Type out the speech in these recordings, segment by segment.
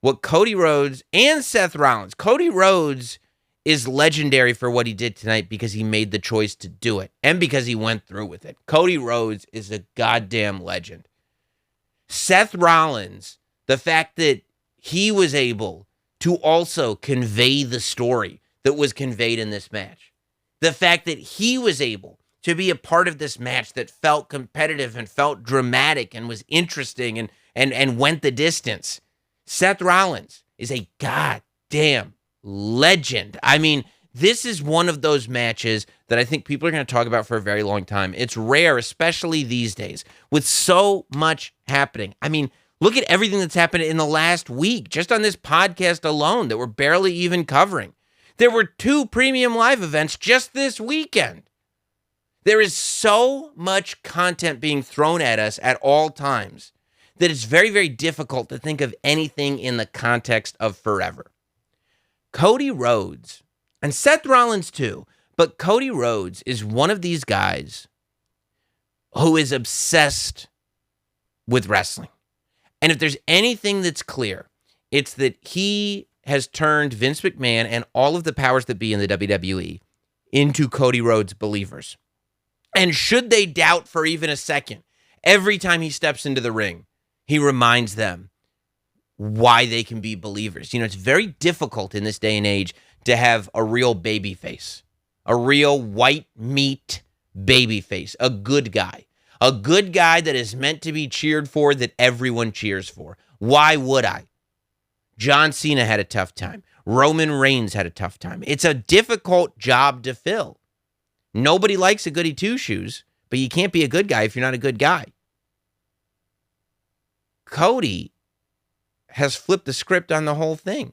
what Cody Rhodes and Seth Rollins. Cody Rhodes is legendary for what he did tonight because he made the choice to do it and because he went through with it. Cody Rhodes is a goddamn legend. Seth Rollins, the fact that he was able to also convey the story that was conveyed in this match. The fact that he was able to be a part of this match that felt competitive and felt dramatic and was interesting and went the distance. Seth Rollins is a goddamn legend. I mean, this is one of those matches that I think people are going to talk about for a very long time. It's rare, especially these days, with so much happening. I mean, look at everything that's happened in the last week, just on this podcast alone that we're barely even covering. There were 2 premium live events just this weekend. There is so much content being thrown at us at all times that it's very, very difficult to think of anything in the context of forever. Cody Rhodes, and Seth Rollins too, but Cody Rhodes is one of these guys who is obsessed with wrestling. And if there's anything that's clear, it's that he has turned Vince McMahon and all of the powers that be in the WWE into Cody Rhodes believers. And should they doubt for even a second, every time he steps into the ring, he reminds them why they can be believers. You know, it's very difficult in this day and age to have a real baby face, a real white meat baby face, a good guy that is meant to be cheered for, that everyone cheers for. Why would I? John Cena had a tough time. Roman Reigns had a tough time. It's a difficult job to fill. Nobody likes a goody two-shoes, but you can't be a good guy if you're not a good guy. Cody has flipped the script on the whole thing.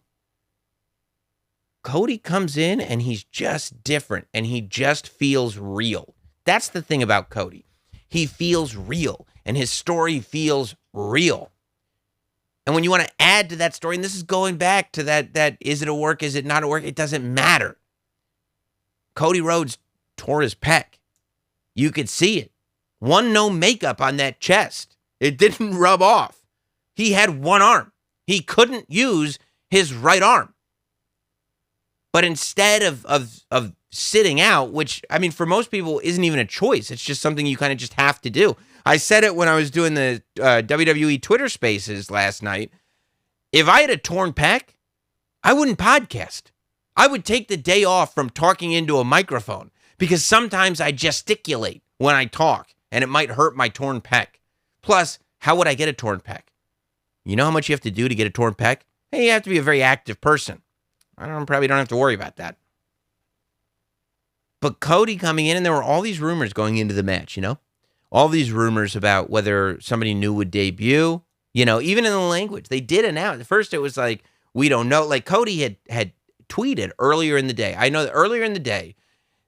Cody comes in and he's just different and he just feels real. That's the thing about Cody. He feels real and his story feels real. And when you want to add to that story, and this is going back to that is it a work, is it not a work? It doesn't matter. Cody Rhodes tore his pec. You could see it. No makeup on that chest. It didn't rub off. He had one arm. He couldn't use his right arm. But instead of sitting out, which, I mean, for most people isn't even a choice. It's just something you kind of just have to do. I said it when I was doing the WWE Twitter Spaces last night. If I had a torn pec, I wouldn't podcast. I would take the day off from talking into a microphone because sometimes I gesticulate when I talk and it might hurt my torn pec. Plus, how would I get a torn pec? You know how much you have to do to get a torn pec? Hey, you have to be a very active person. Probably don't have to worry about that. But Cody coming in, and there were all these rumors going into the match, you know? All these rumors about whether somebody new would debut, you know, even in the language. They did announce. At first, it was like, we don't know. Like, Cody had tweeted earlier in the day. I know that earlier in the day,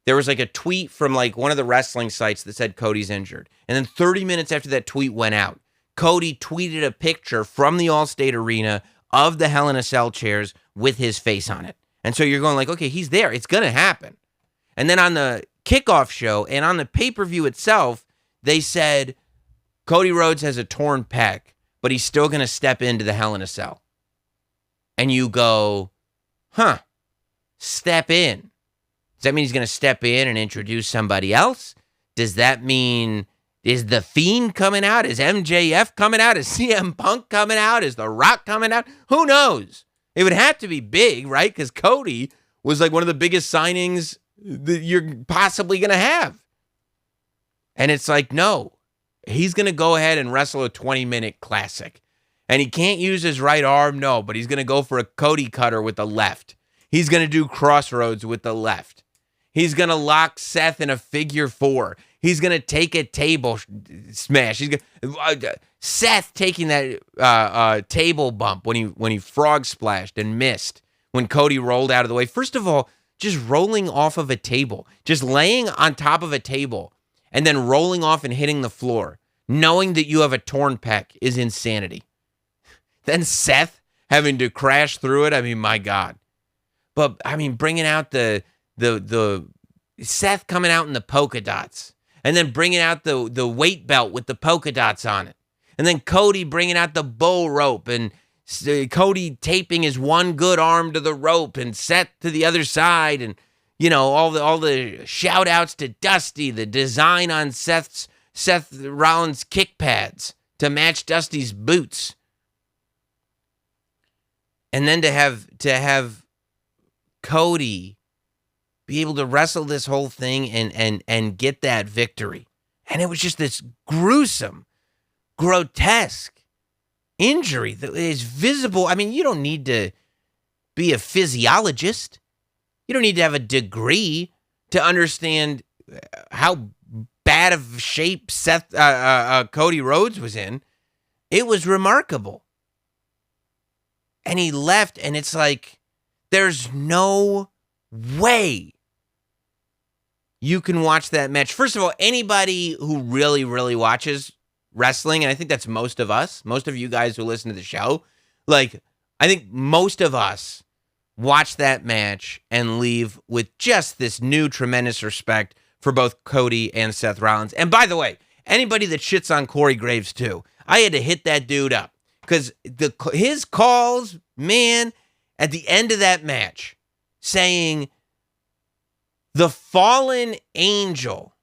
there was like a tweet from like one of the wrestling sites that said Cody's injured. And then 30 minutes after that tweet went out, Cody tweeted a picture from the Allstate Arena of the Hell in a Cell chairs with his face on it. And so you're going like, okay, he's there. It's going to happen. And then on the kickoff show and on the pay-per-view itself, they said Cody Rhodes has a torn pec, but he's still going to step into the Hell in a Cell. And you go, step in. Does that mean he's going to step in and introduce somebody else? Does that mean, is The Fiend coming out? Is MJF coming out? Is CM Punk coming out? Is The Rock coming out? Who knows? It would have to be big, right? Because Cody was like one of the biggest signings that you're possibly going to have. And it's like, no, he's going to go ahead and wrestle a 20-minute classic. And he can't use his right arm, no, but he's going to go for a Cody cutter with the left. He's going to do crossroads with the left. He's going to lock Seth in a figure four. He's going to take a table smash. Seth taking that table bump when he frog splashed and missed when Cody rolled out of the way. First of all, just rolling off of a table, just laying on top of a table and then rolling off and hitting the floor, knowing that you have a torn pec is insanity. Then Seth having to crash through it. I mean, my God. But I mean, bringing out the Seth coming out in the polka dots and then bringing out the weight belt with the polka dots on it. And then Cody bringing out the bull rope and Cody taping his one good arm to the rope and Seth to the other side, and all the shout outs to Dusty, the design on Seth Rollins kick pads to match Dusty's boots. And then to have Cody be able to wrestle this whole thing and get that victory. And it was just this gruesome, grotesque injury that is visible. I mean, you don't need to be a physiologist. You don't need to have a degree to understand how bad of shape Cody Rhodes was in. It was remarkable. And he left, and it's like, there's no way you can watch that match. First of all, anybody who really, really watches wrestling, and I think that's most of us, most of you guys who listen to the show, like, I think most of us watch that match and leave with just this new tremendous respect for both Cody and Seth Rollins. And by the way, anybody that shits on Corey Graves too, I had to hit that dude up because his calls, man, at the end of that match, saying the fallen angel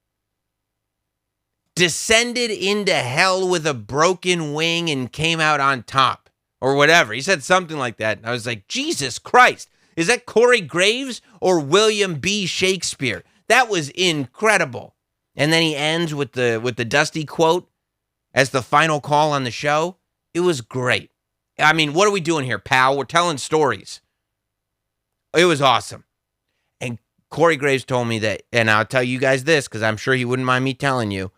descended into hell with a broken wing and came out on top, or whatever. He said something like that. And I was like, Jesus Christ, is that Corey Graves or William B. Shakespeare? That was incredible. And then he ends with the Dusty quote as the final call on the show. It was great. I mean, what are we doing here, pal? We're telling stories. It was awesome. And Corey Graves told me that, and I'll tell you guys this because I'm sure he wouldn't mind me telling you.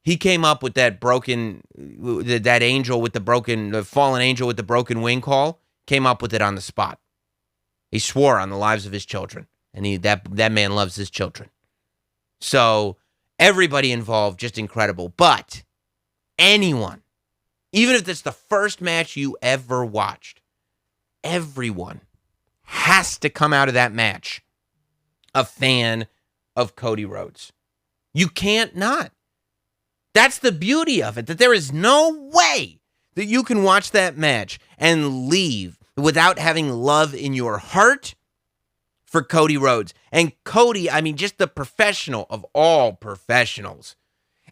He came up with that angel with the fallen angel with the broken wing call, came up with it on the spot. He swore on the lives of his children, and that man loves his children. So everybody involved, just incredible. But anyone, even if it's the first match you ever watched, everyone has to come out of that match a fan of Cody Rhodes. You can't not. That's the beauty of it, that there is no way that you can watch that match and leave without having love in your heart for Cody Rhodes. And Cody, I mean, just the professional of all professionals,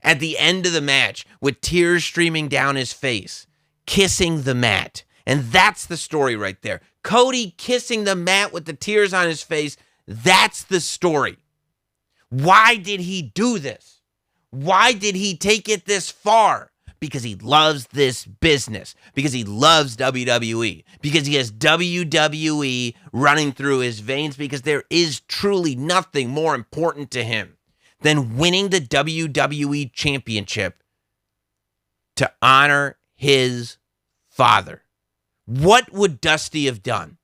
at the end of the match with tears streaming down his face, kissing the mat. And that's the story right there. Cody kissing the mat with the tears on his face. That's the story. Why did he do this? Why did he take it this far? Because he loves this business. Because he loves WWE. Because he has WWE running through his veins. Because there is truly nothing more important to him than winning the WWE Championship to honor his father. What would Dusty have done?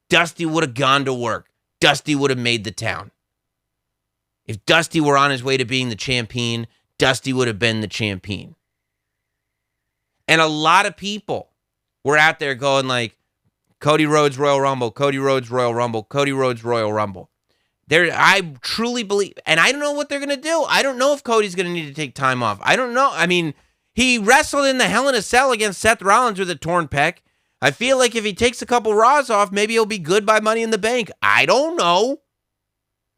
Dusty would have gone to work. Dusty would have made the town. If Dusty were on his way to being the champion, Dusty would have been the champion. And a lot of people were out there going like, Cody Rhodes Royal Rumble, Cody Rhodes Royal Rumble, Cody Rhodes Royal Rumble. I truly believe, and I don't know what they're going to do. I don't know if Cody's going to need to take time off. I don't know. I mean, he wrestled in the Hell in a Cell against Seth Rollins with a torn pec. I feel like if he takes a couple Raws off, maybe he'll be good by Money in the Bank. I don't know.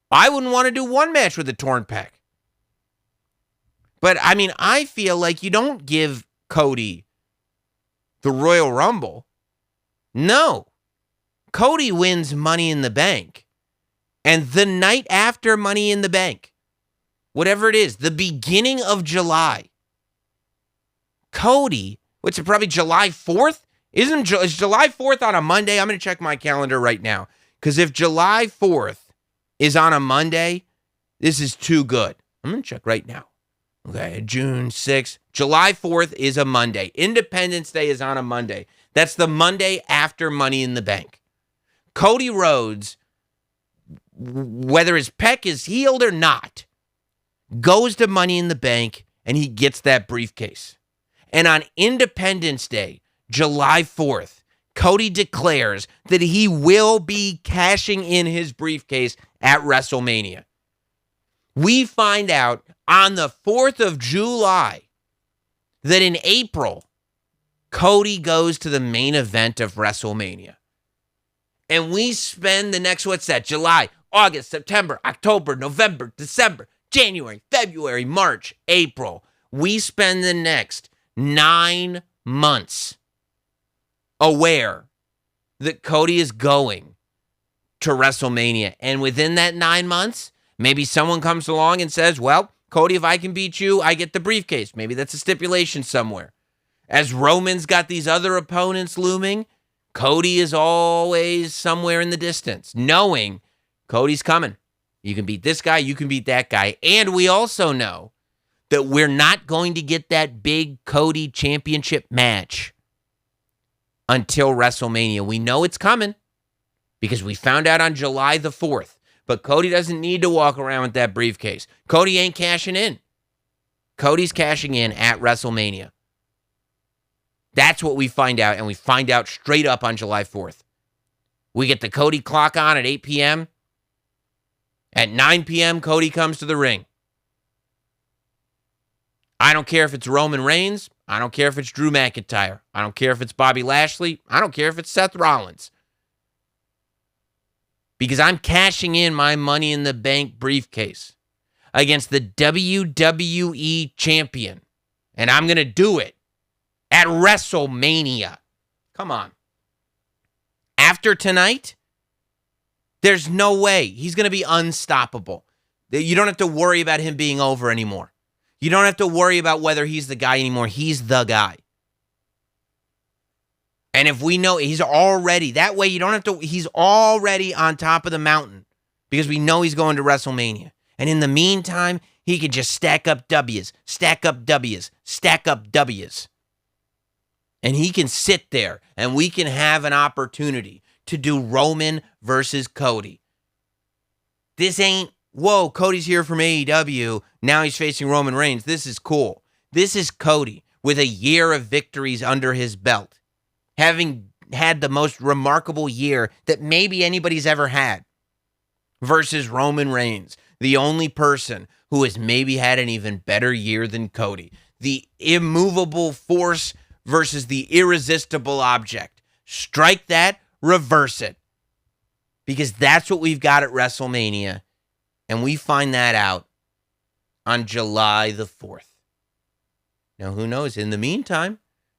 I wouldn't want to do one match with a torn pec. But, I mean, I feel like you don't give Cody the Royal Rumble. No. Cody wins Money in the Bank. And the night after Money in the Bank, whatever it is, the beginning of July, Cody, what's it, probably July 4th? Is July 4th on a Monday? I'm going to check my calendar right now. Because if July 4th is on a Monday, this is too good. I'm going to check right now. Okay, June 6th. July 4th is a Monday. Independence Day is on a Monday. That's the Monday after Money in the Bank. Cody Rhodes, whether his pec is healed or not, goes to Money in the Bank and he gets that briefcase. And on Independence Day, July 4th, Cody declares that he will be cashing in his briefcase at WrestleMania. We find out on the 4th of July that in April, Cody goes to the main event of WrestleMania. And we spend the next, July, August, September, October, November, December, January, February, March, April. We spend the next 9 months aware that Cody is going to WrestleMania. And within that 9 months, maybe someone comes along and says, well, Cody, if I can beat you, I get the briefcase. Maybe that's a stipulation somewhere. As Roman's got these other opponents looming, Cody is always somewhere in the distance, knowing Cody's coming. You can beat this guy, you can beat that guy. And we also know that we're not going to get that big Cody championship match until WrestleMania. We know it's coming because we found out on July the 4th. But Cody doesn't need to walk around with that briefcase. Cody ain't cashing in. Cody's cashing in at WrestleMania. That's what we find out, and we find out straight up on July 4th. We get the Cody clock on at 8 p.m. At 9 p.m., Cody comes to the ring. I don't care if it's Roman Reigns. I don't care if it's Drew McIntyre. I don't care if it's Bobby Lashley. I don't care if it's Seth Rollins. Because I'm cashing in my Money in the Bank briefcase against the WWE champion. And I'm going to do it at WrestleMania. Come on. After tonight, there's no way. He's going to be unstoppable. You don't have to worry about him being over anymore. You don't have to worry about whether he's the guy anymore. He's the guy. And if we know he's already, that way you don't have to, he's already on top of the mountain because we know he's going to WrestleMania. And in the meantime, he can just stack up W's, stack up W's, stack up W's. And he can sit there and we can have an opportunity to do Roman versus Cody. This ain't, whoa, Cody's here from AEW. Now he's facing Roman Reigns. This is cool. This is Cody with a year of victories under his belt, having had the most remarkable year that maybe anybody's ever had, versus Roman Reigns, the only person who has maybe had an even better year than Cody. The immovable force versus the irresistible object. Strike that, reverse it. Because that's what we've got at WrestleMania. And we find that out on July the 4th. Now, who knows? In the meantime,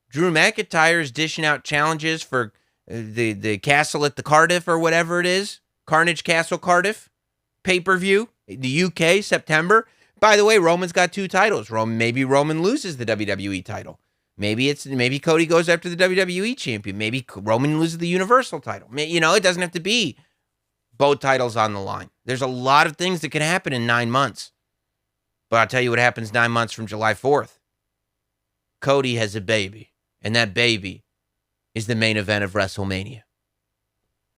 Drew McIntyre is dishing out challenges for the Castle at the Cardiff or whatever it is. Carnage Castle Cardiff pay-per-view. The UK, September. By the way, Roman's got 2 titles. Maybe Roman loses the WWE title. Maybe Cody goes after the WWE champion. Maybe Roman loses the Universal title. You know, it doesn't have to be both titles on the line. There's a lot of things that can happen in 9 months. But I'll tell you what happens 9 months from July 4th. Cody has a baby, and that baby is the main event of WrestleMania.